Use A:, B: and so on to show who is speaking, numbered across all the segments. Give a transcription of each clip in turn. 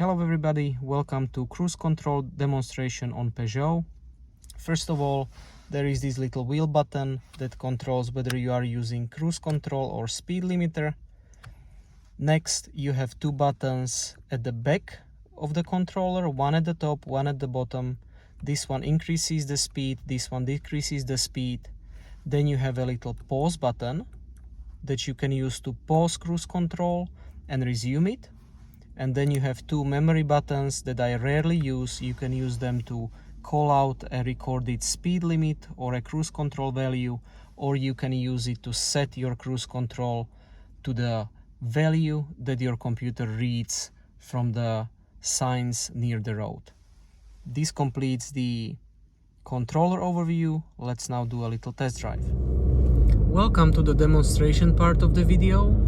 A: Hello everybody, welcome to cruise control demonstration on Peugeot. First of all, there is this little wheel button that controls whether you are using cruise control or speed limiter. Next, you have two buttons at the back of the controller, one at the top, one at the bottom. This one increases the speed, this one decreases the speed. Then you have a little pause button that you can use to pause cruise control and resume it. And then you have two memory buttons that I rarely use. You can use them to call out a recorded speed limit or a cruise control value, or you can use it to set your cruise control to the value that your computer reads from the signs near the road. This completes the controller overview. Let's now do a little test drive. Welcome to the demonstration part of the video.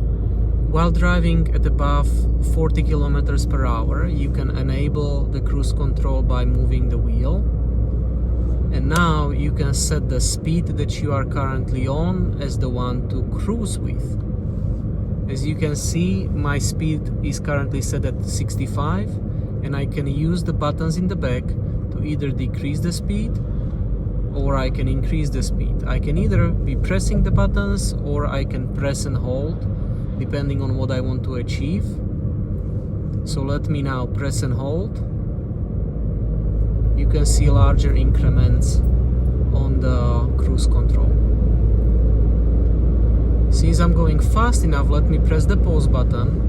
A: While driving at above 40 kilometers per hour, you can enable the cruise control by moving the wheel. And now you can set the speed that you are currently on as the one to cruise with. As you can see, my speed is currently set at 65, and I can use the buttons in the back to either decrease the speed or I can increase the speed. I can either be pressing the buttons or I can press and hold, depending on what I want to achieve. So let me now press and hold. You can see larger increments on the cruise control. Since I'm going fast enough, let me press the pause button,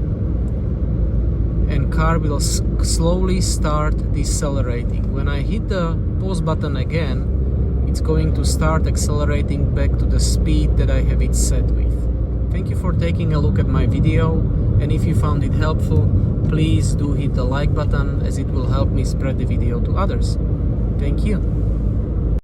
A: and car will slowly start decelerating. When I hit the pause button again, it's going to start accelerating back to the speed that I have it set with. Thank you for taking a look at my video, and if you found it helpful, please do hit the like button, as it will help me spread the video to others. Thank you.